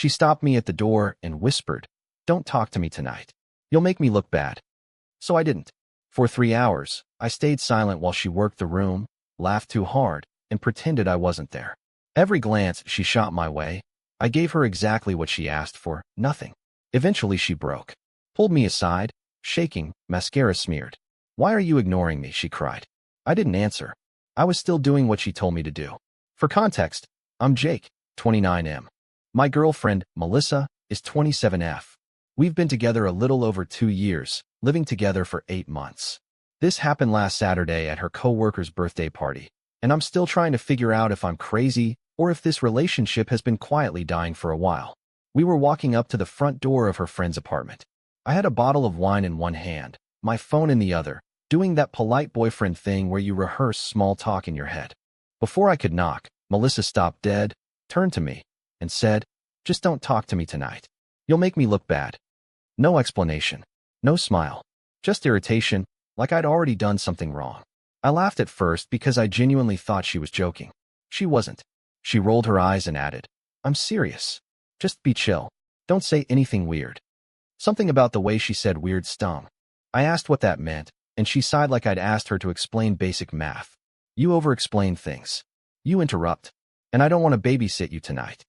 She stopped me at the door and whispered, "Don't talk to me tonight. You'll make me look bad." So I didn't. For 3 hours, I stayed silent while she worked the room, laughed too hard, and pretended I wasn't there. Every glance she shot my way, I gave her exactly what she asked for, nothing. Eventually she broke, pulled me aside, shaking, mascara smeared. "Why are you ignoring me?" she cried. I didn't answer. I was still doing what she told me to do. For context, I'm Jake, 29M. My girlfriend, Melissa, is 27F. We've been together a little over 2 years, living together for 8 months. This happened last Saturday at her coworker's birthday party, and I'm still trying to figure out if I'm crazy or if this relationship has been quietly dying for a while. We were walking up to the front door of her friend's apartment. I had a bottle of wine in one hand, my phone in the other, doing that polite boyfriend thing where you rehearse small talk in your head. Before I could knock, Melissa stopped dead, turned to me, and said, "Just don't talk to me tonight. You'll make me look bad." No explanation, no smile, just irritation, like I'd already done something wrong. I laughed at first because I genuinely thought she was joking. She wasn't. She rolled her eyes and added, "I'm serious. Just be chill. Don't say anything weird." Something about the way she said weird stung. I asked what that meant, and she sighed like I'd asked her to explain basic math. "You over-explain things. You interrupt. And I don't want to babysit you tonight."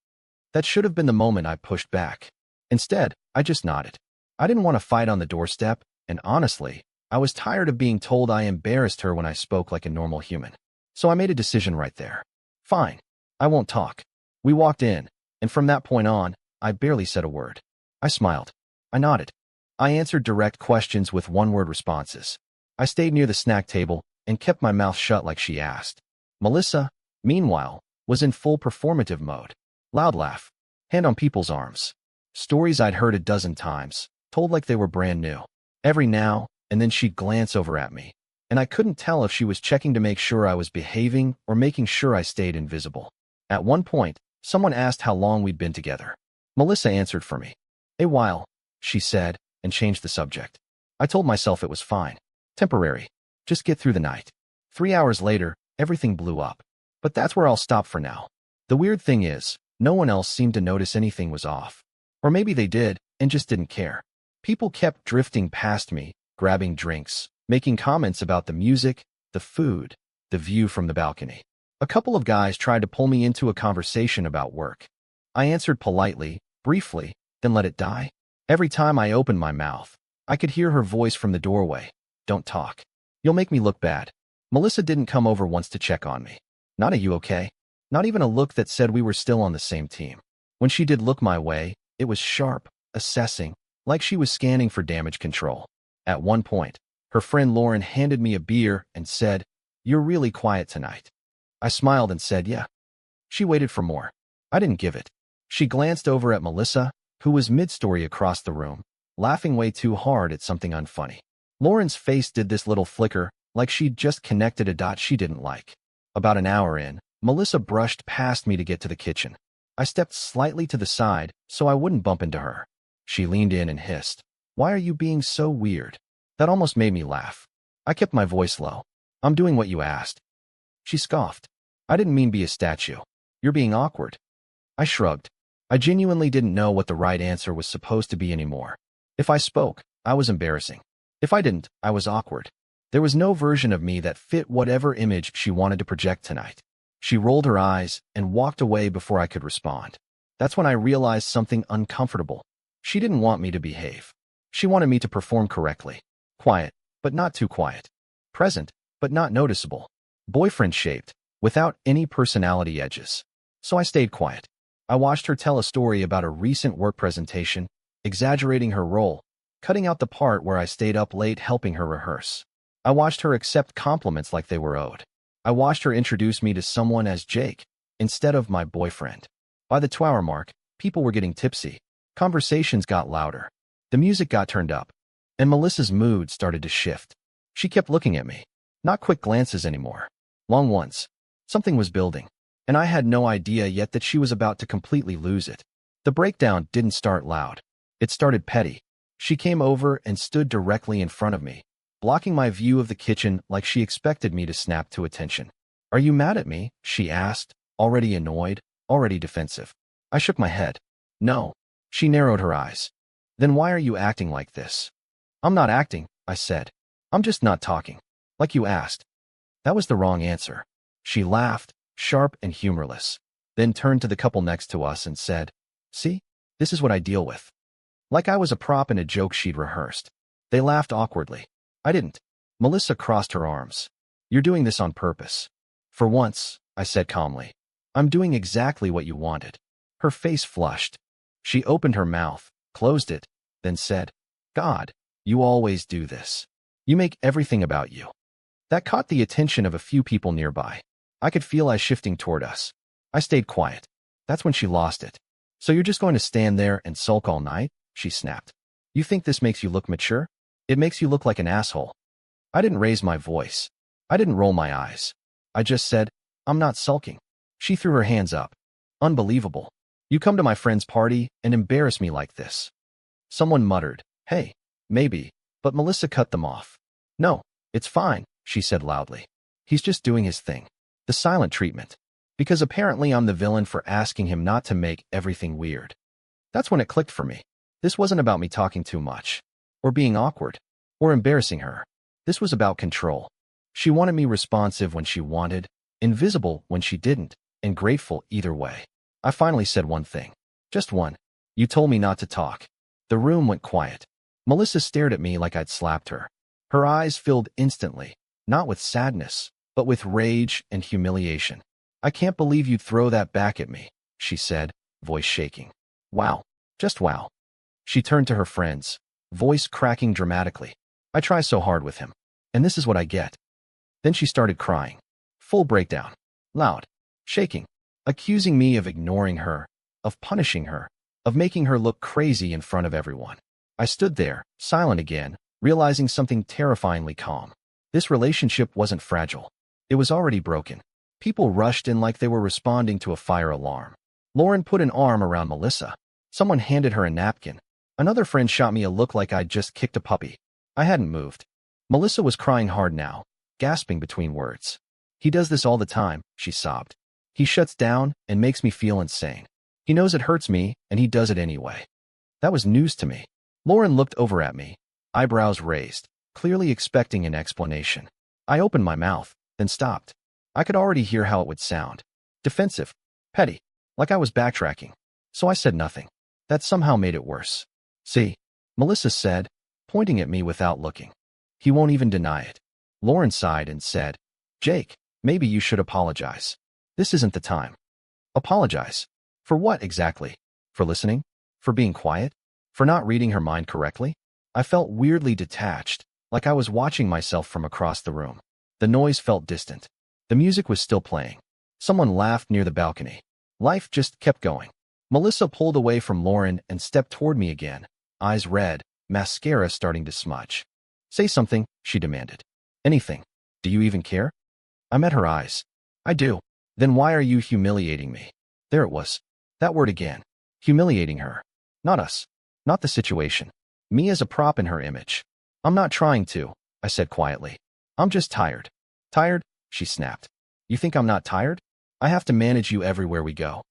That should have been the moment I pushed back. Instead, I just nodded. I didn't want to fight on the doorstep, and honestly, I was tired of being told I embarrassed her when I spoke like a normal human. So I made a decision right there. Fine. I won't talk. We walked in, and from that point on, I barely said a word. I smiled. I nodded. I answered direct questions with one-word responses. I stayed near the snack table and kept my mouth shut like she asked. Melissa, meanwhile, was in full performative mode. Loud laugh, hand on people's arms. Stories I'd heard a dozen times, told like they were brand new. Every now and then she'd glance over at me, and I couldn't tell if she was checking to make sure I was behaving or making sure I stayed invisible. At one point, someone asked how long we'd been together. Melissa answered for me. "A while," she said, and changed the subject. I told myself it was fine. Temporary. Just get through the night. 3 hours later, everything blew up. But that's where I'll stop for now. The weird thing is, no one else seemed to notice anything was off. Or maybe they did, and just didn't care. People kept drifting past me, grabbing drinks, making comments about the music, the food, the view from the balcony. A couple of guys tried to pull me into a conversation about work. I answered politely, briefly, then let it die. Every time I opened my mouth, I could hear her voice from the doorway. "Don't talk. You'll make me look bad." Melissa didn't come over once to check on me. Not a "you okay?" Not even a look that said we were still on the same team. When she did look my way, it was sharp, assessing, like she was scanning for damage control. At one point, her friend Lauren handed me a beer and said, "You're really quiet tonight." I smiled and said, "Yeah." She waited for more. I didn't give it. She glanced over at Melissa, who was mid-story across the room, laughing way too hard at something unfunny. Lauren's face did this little flicker, like she'd just connected a dot she didn't like. About an hour in, Melissa brushed past me to get to the kitchen. I stepped slightly to the side so I wouldn't bump into her. She leaned in and hissed, "Why are you being so weird?" That almost made me laugh. I kept my voice low. "I'm doing what you asked." She scoffed. "I didn't mean be a statue. You're being awkward." I shrugged. I genuinely didn't know what the right answer was supposed to be anymore. If I spoke, I was embarrassing. If I didn't, I was awkward. There was no version of me that fit whatever image she wanted to project tonight. She rolled her eyes and walked away before I could respond. That's when I realized something uncomfortable. She didn't want me to behave. She wanted me to perform correctly. Quiet, but not too quiet. Present, but not noticeable. Boyfriend-shaped, without any personality edges. So I stayed quiet. I watched her tell a story about a recent work presentation, exaggerating her role, cutting out the part where I stayed up late helping her rehearse. I watched her accept compliments like they were owed. I watched her introduce me to someone as Jake, instead of my boyfriend. By the 2-hour mark, people were getting tipsy. Conversations got louder. The music got turned up. And Melissa's mood started to shift. She kept looking at me. Not quick glances anymore. Long ones. Something was building. And I had no idea yet that she was about to completely lose it. The breakdown didn't start loud. It started petty. She came over and stood directly in front of me, blocking my view of the kitchen like she expected me to snap to attention. "Are you mad at me?" she asked, already annoyed, already defensive. I shook my head. No. She narrowed her eyes. Then why are you acting like this? I'm not acting, I said. I'm just not talking. Like you asked. That was the wrong answer. She laughed, sharp and humorless, then turned to the couple next to us and said, See? This is what I deal with. Like I was a prop in a joke she'd rehearsed. They laughed awkwardly. I didn't. Melissa crossed her arms. You're doing this on purpose. For once, I said calmly. I'm doing exactly what you wanted. Her face flushed. She opened her mouth, closed it, then said, God, you always do this. You make everything about you. That caught the attention of a few people nearby. I could feel eyes shifting toward us. I stayed quiet. That's when she lost it. So you're just going to stand there and sulk all night? She snapped. You think this makes you look mature? It makes you look like an asshole. I didn't raise my voice. I didn't roll my eyes. I just said, I'm not sulking. She threw her hands up. Unbelievable. You come to my friend's party and embarrass me like this. Someone muttered, Hey, maybe, but Melissa cut them off. No, it's fine, she said loudly. He's just doing his thing. The silent treatment. Because apparently I'm the villain for asking him not to make everything weird. That's when it clicked for me. This wasn't about me talking too much, or being awkward, or embarrassing her. This was about control. She wanted me responsive when she wanted, invisible when she didn't, and grateful either way. I finally said one thing. Just one. You told me not to talk. The room went quiet. Melissa stared at me like I'd slapped her. Her eyes filled instantly, not with sadness, but with rage and humiliation. I can't believe you'd throw that back at me, she said, voice shaking. Wow. Just wow. She turned to her friends, voice cracking dramatically. I try so hard with him, and this is what I get. Then she started crying. Full breakdown. Loud. Shaking. Accusing me of ignoring her, of punishing her, of making her look crazy in front of everyone. I stood there, silent again, realizing something terrifyingly calm. This relationship wasn't fragile. It was already broken. People rushed in like they were responding to a fire alarm. Lauren put an arm around Melissa. Someone handed her a napkin. Another friend shot me a look like I'd just kicked a puppy. I hadn't moved. Melissa was crying hard now, gasping between words. He does this all the time, she sobbed. He shuts down and makes me feel insane. He knows it hurts me, and he does it anyway. That was news to me. Lauren looked over at me, eyebrows raised, clearly expecting an explanation. I opened my mouth, then stopped. I could already hear how it would sound. Defensive. Petty. Like I was backtracking. So I said nothing. That somehow made it worse. See, Melissa said, pointing at me without looking. He won't even deny it. Lauren sighed and said, Jake, maybe you should apologize. This isn't the time. Apologize. For what exactly? For listening? For being quiet? For not reading her mind correctly? I felt weirdly detached, like I was watching myself from across the room. The noise felt distant. The music was still playing. Someone laughed near the balcony. Life just kept going. Melissa pulled away from Lauren and stepped toward me again, eyes red, mascara starting to smudge. Say something, she demanded. Anything. Do you even care? I met her eyes. I do. Then why are you humiliating me? There it was. That word again. Humiliating her. Not us. Not the situation. Me as a prop in her image. I'm not trying to, I said quietly. I'm just tired. Tired? She snapped. You think I'm not tired? I have to manage you everywhere we go.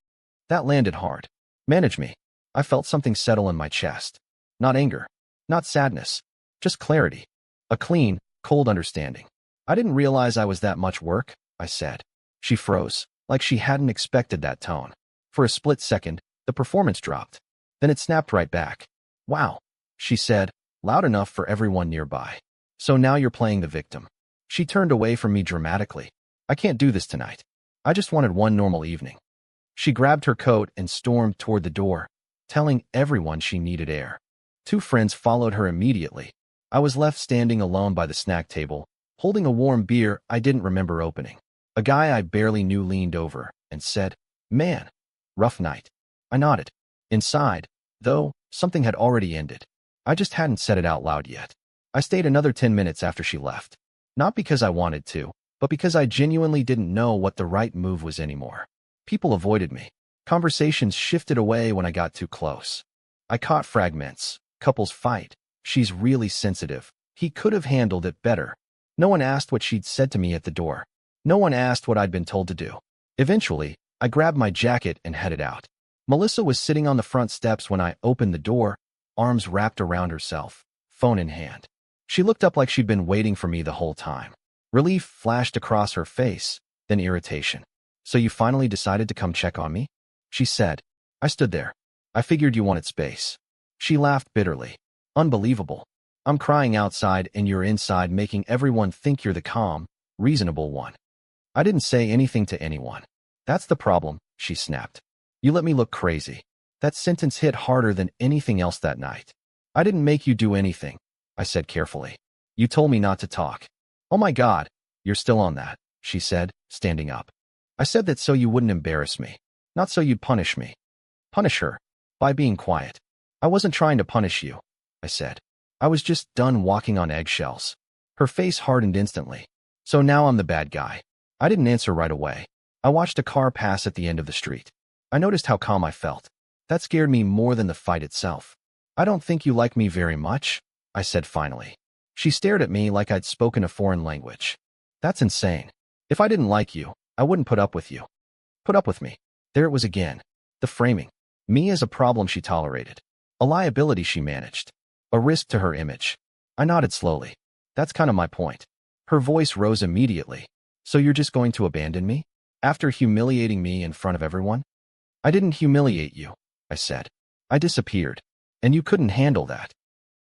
That landed hard. Manage me. I felt something settle in my chest. Not anger. Not sadness. Just clarity. A clean, cold understanding. I didn't realize I was that much work, I said. She froze, like she hadn't expected that tone. For a split second, the performance dropped. Then it snapped right back. Wow, she said, loud enough for everyone nearby. So now you're playing the victim. She turned away from me dramatically. I can't do this tonight. I just wanted one normal evening. She grabbed her coat and stormed toward the door, telling everyone she needed air. Two friends followed her immediately. I was left standing alone by the snack table, holding a warm beer I didn't remember opening. A guy I barely knew leaned over and said, Man, rough night. I nodded. Inside, though, something had already ended. I just hadn't said it out loud yet. I stayed another 10 minutes after she left. Not because I wanted to, but because I genuinely didn't know what the right move was anymore. People avoided me. Conversations shifted away when I got too close. I caught fragments. Couples fight. She's really sensitive. He could have handled it better. No one asked what she'd said to me at the door. No one asked what I'd been told to do. Eventually, I grabbed my jacket and headed out. Melissa was sitting on the front steps when I opened the door, arms wrapped around herself, phone in hand. She looked up like she'd been waiting for me the whole time. Relief flashed across her face, then irritation. "So you finally decided to come check on me?" she said. I stood there. "I figured you wanted space." She laughed bitterly. "Unbelievable. I'm crying outside and you're inside making everyone think you're the calm, reasonable one." "I didn't say anything to anyone." "That's the problem," she snapped. "You let me look crazy." That sentence hit harder than anything else that night. "I didn't make you do anything," I said carefully. "You told me not to talk." "Oh my God, you're still on that," she said, standing up. "I said that so you wouldn't embarrass me, not so you'd punish me." "Punish her?" "By being quiet." "I wasn't trying to punish you," I said. "I was just done walking on eggshells." Her face hardened instantly. "So now I'm the bad guy." I didn't answer right away. I watched a car pass at the end of the street. I noticed how calm I felt. That scared me more than the fight itself. "I don't think you like me very much," I said finally. She stared at me like I'd spoken a foreign language. "That's insane. If I didn't like you, I wouldn't put up with you." Put up with me. There it was again. The framing. Me as a problem she tolerated. A liability she managed. A risk to her image. I nodded slowly. "That's kind of my point." Her voice rose immediately. "So you're just going to abandon me? After humiliating me in front of everyone?" "I didn't humiliate you," I said. "I disappeared. And you couldn't handle that."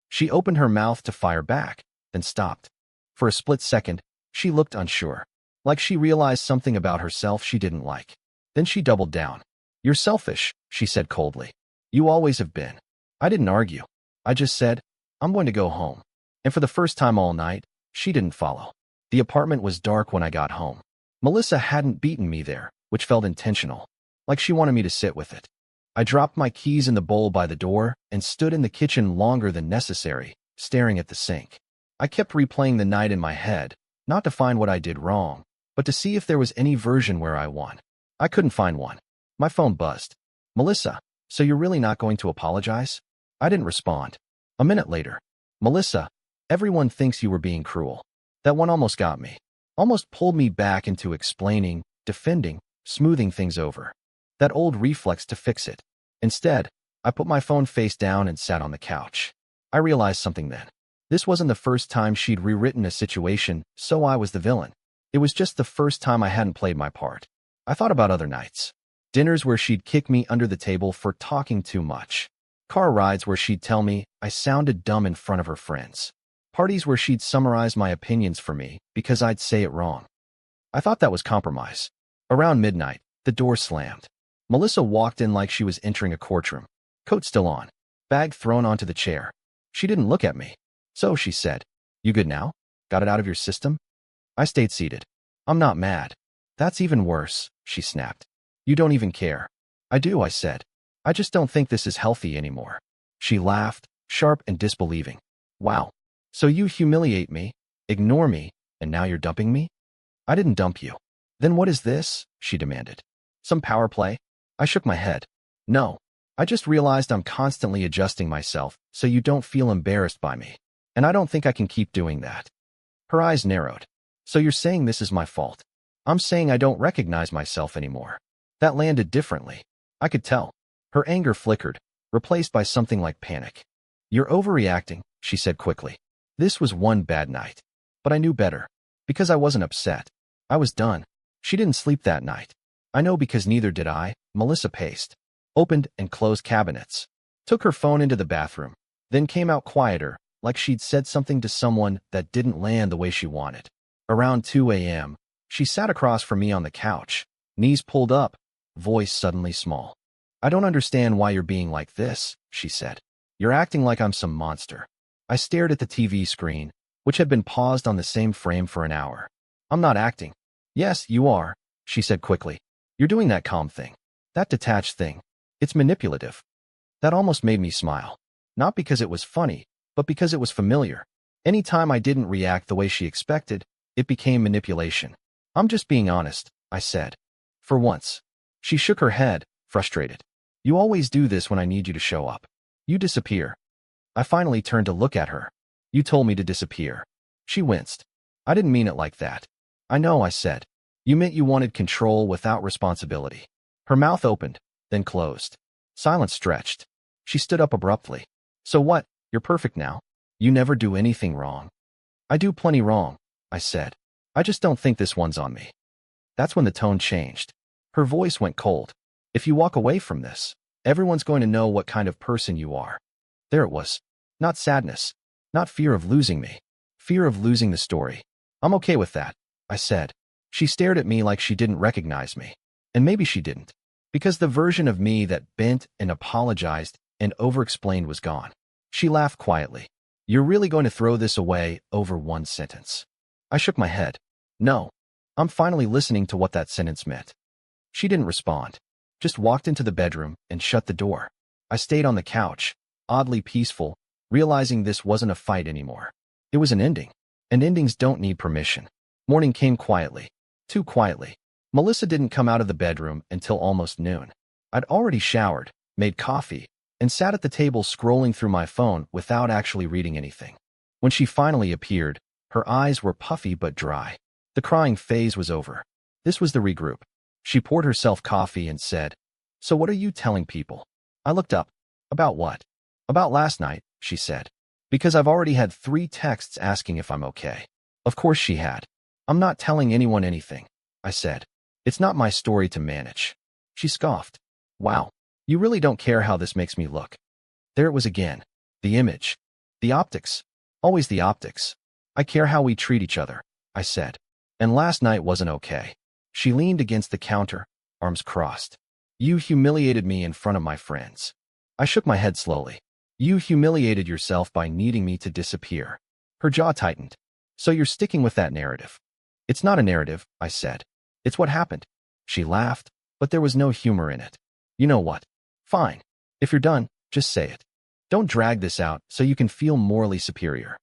She opened her mouth to fire back, then stopped. For a split second, she looked unsure, like she realized something about herself she didn't like. Then she doubled down. "You're selfish," she said coldly. "You always have been." I didn't argue. I just said, "I'm going to go home." And for the first time all night, she didn't follow. The apartment was dark when I got home. Melissa hadn't beaten me there, which felt intentional, like she wanted me to sit with it. I dropped my keys in the bowl by the door and stood in the kitchen longer than necessary, staring at the sink. I kept replaying the night in my head, not to find what I did wrong, but to see if there was any version where I won. I couldn't find one. My phone buzzed. "Melissa, so you're really not going to apologize?" I didn't respond. A minute later. "Melissa, everyone thinks you were being cruel." That one almost got me. Almost pulled me back into explaining, defending, smoothing things over. That old reflex to fix it. Instead, I put my phone face down and sat on the couch. I realized something then. This wasn't the first time she'd rewritten a situation, so I was the villain. It was just the first time I hadn't played my part. I thought about other nights. Dinners where she'd kick me under the table for talking too much. Car rides where she'd tell me I sounded dumb in front of her friends. Parties where she'd summarize my opinions for me because I'd say it wrong. I thought that was compromise. Around midnight, the door slammed. Melissa walked in like she was entering a courtroom. Coat still on. Bag thrown onto the chair. She didn't look at me. "So," she said, "you good now? Got it out of your system?" I stayed seated. "I'm not mad." "That's even worse," she snapped. "You don't even care." "I do," I said. "I just don't think this is healthy anymore." She laughed, sharp and disbelieving. "Wow. So you humiliate me, ignore me, and now you're dumping me?" "I didn't dump you." "Then what is this?" she demanded. "Some power play?" I shook my head. "No. I just realized I'm constantly adjusting myself so you don't feel embarrassed by me. And I don't think I can keep doing that." Her eyes narrowed. "So you're saying this is my fault?" "I'm saying I don't recognize myself anymore." That landed differently. I could tell. Her anger flickered, replaced by something like panic. "You're overreacting," she said quickly. This was one bad night. But I knew better. Because I wasn't upset. I was done. She didn't sleep that night. I know because neither did I. Melissa paced. Opened and closed cabinets. Took her phone into the bathroom. Then came out quieter, like she'd said something to someone that didn't land the way she wanted. Around 2 a.m., she sat across from me on the couch, knees pulled up, voice suddenly small. "I don't understand why you're being like this," she said. "You're acting like I'm some monster." I stared at the TV screen, which had been paused on the same frame for an hour. "I'm not acting." "Yes, you are," she said quickly. "You're doing that calm thing. That detached thing. It's manipulative." That almost made me smile. Not because it was funny, but because it was familiar. Any time I didn't react the way she expected, it became manipulation. "I'm just being honest," I said. "For once." She shook her head, frustrated. "You always do this when I need you to show up. You disappear." I finally turned to look at her. "You told me to disappear." She winced. "I didn't mean it like that." "I know," I said. "You meant you wanted control without responsibility." Her mouth opened, then closed. Silence stretched. She stood up abruptly. So what? You're perfect now. You never do anything wrong. I do plenty wrong, I said. I just don't think this one's on me. That's when the tone changed. Her voice went cold. If you walk away from this, everyone's going to know what kind of person you are. There it was. Not sadness. Not fear of losing me. Fear of losing the story. I'm okay with that, I said. She stared at me like she didn't recognize me. And maybe she didn't. Because the version of me that bent and apologized and over-explained was gone. She laughed quietly. You're really going to throw this away over one sentence? I shook my head. No. I'm finally listening to what that sentence meant. She didn't respond. Just walked into the bedroom and shut the door. I stayed on the couch, oddly peaceful, realizing this wasn't a fight anymore. It was an ending. And endings don't need permission. Morning came quietly. Too quietly. Melissa didn't come out of the bedroom until almost noon. I'd already showered, made coffee, and sat at the table scrolling through my phone without actually reading anything. When she finally appeared, her eyes were puffy but dry. The crying phase was over. This was the regroup. She poured herself coffee and said, So what are you telling people? I looked up. About what? About last night, she said. Because I've already had 3 texts asking if I'm okay. Of course she had. I'm not telling anyone anything, I said. It's not my story to manage. She scoffed. Wow, you really don't care how this makes me look. There it was again. The image. The optics. Always the optics. I care how we treat each other, I said. And last night wasn't okay. She leaned against the counter, arms crossed. You humiliated me in front of my friends. I shook my head slowly. You humiliated yourself by needing me to disappear. Her jaw tightened. So you're sticking with that narrative. It's not a narrative, I said. It's what happened. She laughed, but there was no humor in it. You know what? Fine. If you're done, just say it. Don't drag this out so you can feel morally superior.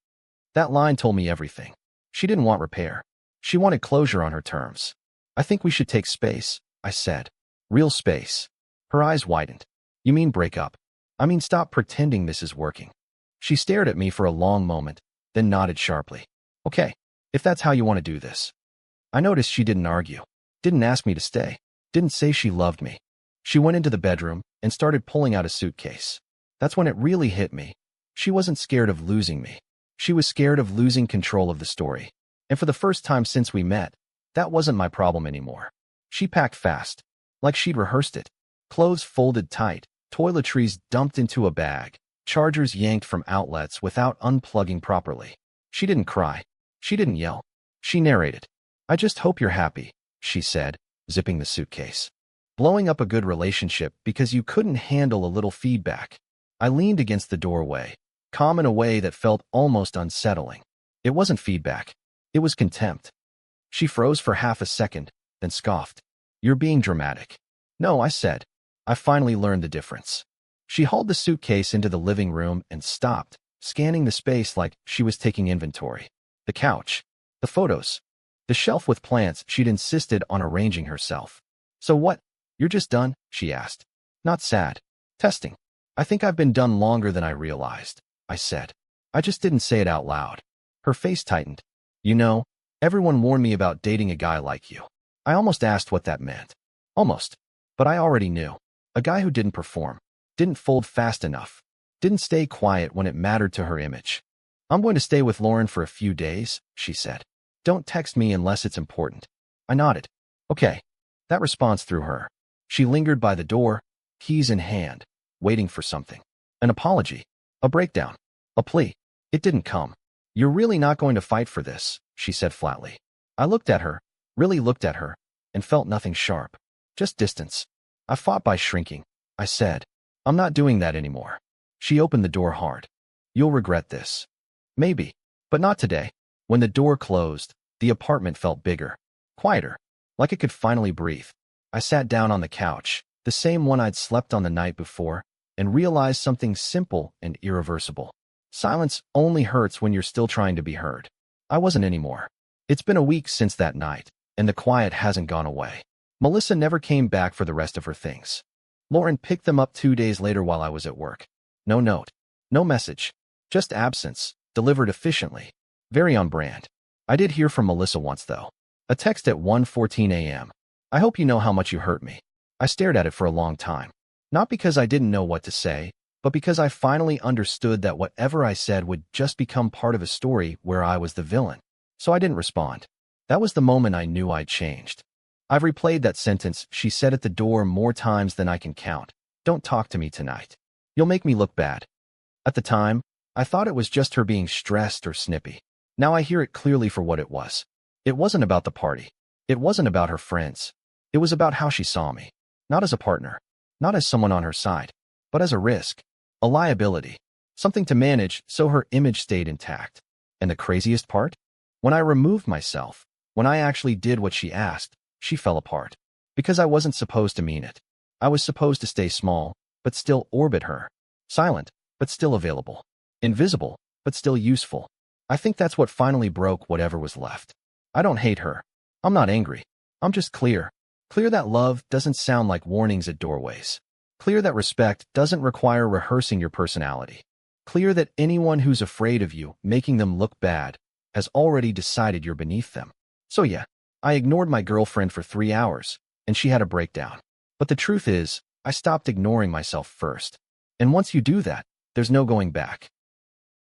That line told me everything. She didn't want repair. She wanted closure on her terms. I think we should take space, I said. Real space. Her eyes widened. You mean break up? I mean stop pretending this is working. She stared at me for a long moment, then nodded sharply. Okay, if that's how you want to do this. I noticed she didn't argue, didn't ask me to stay, didn't say she loved me. She went into the bedroom and started pulling out a suitcase. That's when it really hit me. She wasn't scared of losing me. She was scared of losing control of the story. And for the first time since we met, that wasn't my problem anymore. She packed fast, like she'd rehearsed it. Clothes folded tight, toiletries dumped into a bag, chargers yanked from outlets without unplugging properly. She didn't cry. She didn't yell. She narrated. I just hope you're happy, she said, zipping the suitcase. Blowing up a good relationship because you couldn't handle a little feedback. I leaned against the doorway, calm in a way that felt almost unsettling. It wasn't feedback. It was contempt. She froze for half a second, then scoffed. You're being dramatic. No, I said. I finally learned the difference. She hauled the suitcase into the living room and stopped, scanning the space like she was taking inventory. The couch, the photos, the shelf with plants she'd insisted on arranging herself. So what? You're just done? She asked. Not sad. Testing. I think I've been done longer than I realized, I said. I just didn't say it out loud. Her face tightened. You know, everyone warned me about dating a guy like you. I almost asked what that meant. Almost. But I already knew. A guy who didn't perform, didn't fold fast enough, didn't stay quiet when it mattered to her image. I'm going to stay with Lauren for a few days, she said. Don't text me unless it's important. I nodded. Okay. That response threw her. She lingered by the door, keys in hand, waiting for something. An apology. A breakdown. A plea. It didn't come. You're really not going to fight for this, she said flatly. I looked at her, really looked at her, and felt nothing sharp. Just distance. I fought by shrinking. I said, I'm not doing that anymore. She opened the door hard. You'll regret this. Maybe, but not today. When the door closed, the apartment felt bigger, quieter, like it could finally breathe. I sat down on the couch, the same one I'd slept on the night before, and realized something simple and irreversible. Silence only hurts when you're still trying to be heard. I wasn't anymore. It's been a week since that night, and the quiet hasn't gone away. Melissa never came back for the rest of her things. Lauren picked them up 2 days later while I was at work. No note, no message, just absence, delivered efficiently. Very on brand. I did hear from Melissa once, though. A text at 1:14 a.m. I hope you know how much you hurt me. I stared at it for a long time. Not because I didn't know what to say, but because I finally understood that whatever I said would just become part of a story where I was the villain. So I didn't respond. That was the moment I knew I'd changed. I've replayed that sentence she said at the door more times than I can count. Don't talk to me tonight. You'll make me look bad. At the time, I thought it was just her being stressed or snippy. Now I hear it clearly for what it was. It wasn't about the party. It wasn't about her friends. It was about how she saw me. Not as a partner. Not as someone on her side. But as a risk. A liability. Something to manage so her image stayed intact. And the craziest part? When I removed myself, when I actually did what she asked, she fell apart. Because I wasn't supposed to mean it. I was supposed to stay small, but still orbit her. Silent, but still available. Invisible, but still useful. I think that's what finally broke whatever was left. I don't hate her. I'm not angry. I'm just clear. Clear that love doesn't sound like warnings at doorways. Clear that respect doesn't require rehearsing your personality. Clear that anyone who's afraid of you making them look bad has already decided you're beneath them. So yeah, I ignored my girlfriend for 3 hours, and she had a breakdown. But the truth is, I stopped ignoring myself first. And once you do that, there's no going back.